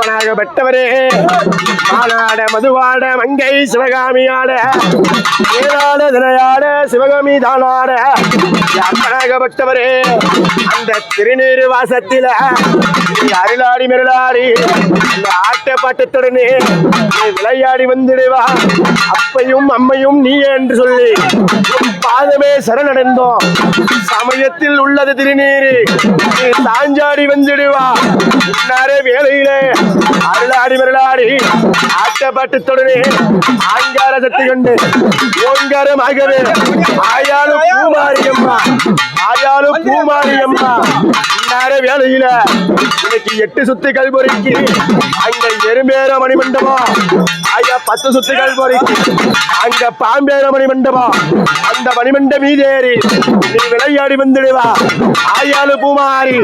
அப்பனாக பெற்றவரே மாநாட மதுவாட மங்கை சிவகாமியாட ஏழாட தினையாட சிவகாமி தானாட அப்பனாக பெற்றவரே அந்த திருநீரு வாசத்தில அருளாடி மெருளாடி அந்த ஆட்டப்பாட்டத்துடனே விளையாடி வந்துடுவா அப்பையும் அம்மையும் நீ என்று சொல்லி பாதமே சரணடைந்தோம் சமயத்தில் உள்ளது திருநீரு தாஞ்சாடி வந்துடுவா வேலையிலே அருளாடி மெருளாடி ஆட்டப்பாட்டத்துடனே ஆங்கார சக்தி கொண்டு ஓங்காரமாகவே ஆயாலும் பூமாரியம்மா ஆயாலும் பூமாரியம்மா வேலையில இன்னைக்கு 8 சுத்துகள் பொறுக்கி அங்க எறும்பேற மணி மண்டபம் ஐயா 10 சுத்துகள் பொறுக்கி அங்க பாம்பேற மணி மண்டபம் அந்த மணிமண்ட மீதேறி நீ விளையாடி வந்துடுவா ஆயாலு பூமாரி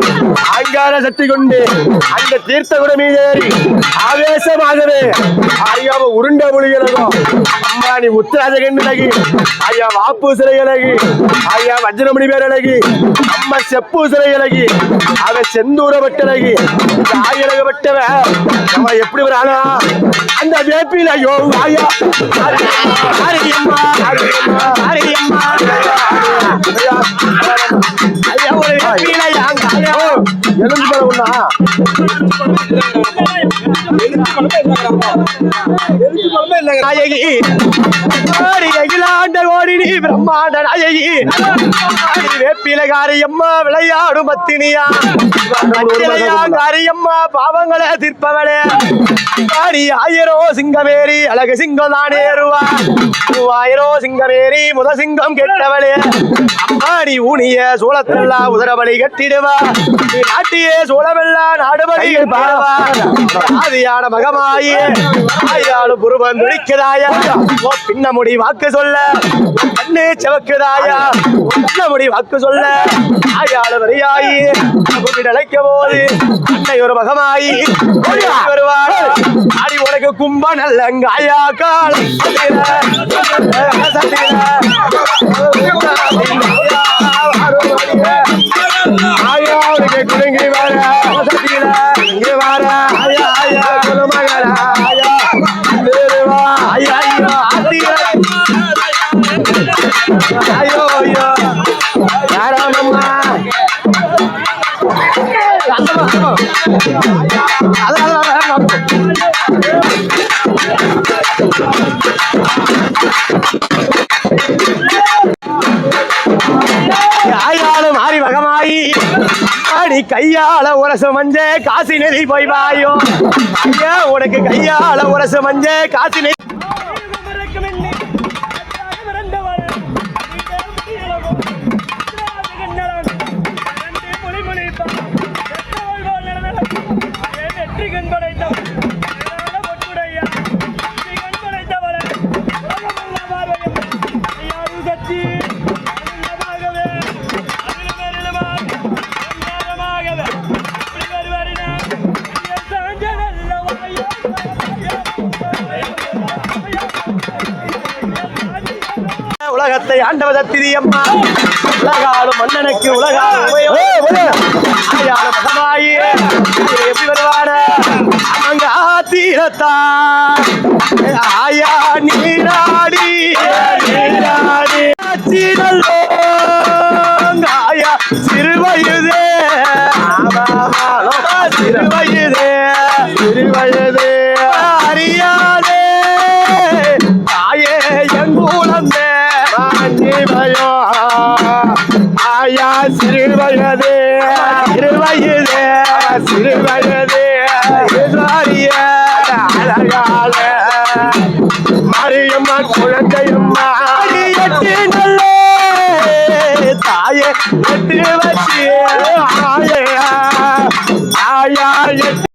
அங்கார சக்தி கொண்டு அந்த தீர்த்தகுட மீதேறி ஆவேசமாகவே ஐயாவ உருண்ட மொழிகளகும் அம்மா நீ உத்தராஜகன் அழகி ஐயா வாப்பு சிலை அழகி ஐயா வஜ்ரமணி பேர் அழகி அம்மா செப்பு சிலை அழகி அவ செந்தூர பட்டழகி ஆயழக பட்டவ நம்ம எப்படி வரானா அந்த வேப்பில ஐயோ ஐயா வேப்பிலகாரியம்மா விளையாடும் பத்தினியா காரியம்மா பாவங்களை தீர்ப்பவளே ஆயிரோ சிங்கமேரி அழகு சிங்கம் தானே ஏறுவா 3000 சிங்கமேரி முத சிங்கம் கெட்டவளே அம்மாடி ஊனிய சோளத்தெல்லா உதரபலி கட்டிடுவா நாட்டியே சோளமெல்லாம் நாடுபடி ஆதியான மகமாயே ஆயாளு புருவன் துடிக்குதாயா பின்ன முடி வாக்கு சொல்ல கண்ணு செவக்குதாயா பின்ன முடி வாக்கு சொல்ல ஆயாளு வரையாயி அழைக்க போது அன்னை ஒரு மகமாயி வருவார் அடி உனக்கு கும்ப நல்லங்க ஆயா கால ஆயாவுக்கு குடுங்கி வர இங்கே வர ஆயா ஆயா குலமகர ஆயா ஆயா ஐயோ ஐயோ யாராமம்மா ஆயாலும் மாறி மகமாயி அடி கையால உரசு மஞ்ச காசி நெறி போய் வாயோ ஐயா உனக்கு கையால உரசு மஞ்ச காசி நெறி உலகத்தை ஆண்டவ சத்திரி அம்மா உலகாலும் மன்னனுக்கு உலகாலும் எப்படி வருவார அங்க ஆத்தீரத்தா ஆயா நீராடி நீராடி ஆயா சிறுவயதே சிறுவயதே சிறுவயதே அறியாதே தாயே எங்கூலந்தே ஆயா சிறுவயதே சிறுவயதே சிறுவயதே அழகால மரியம்மா குழந்தையம்மா தாயே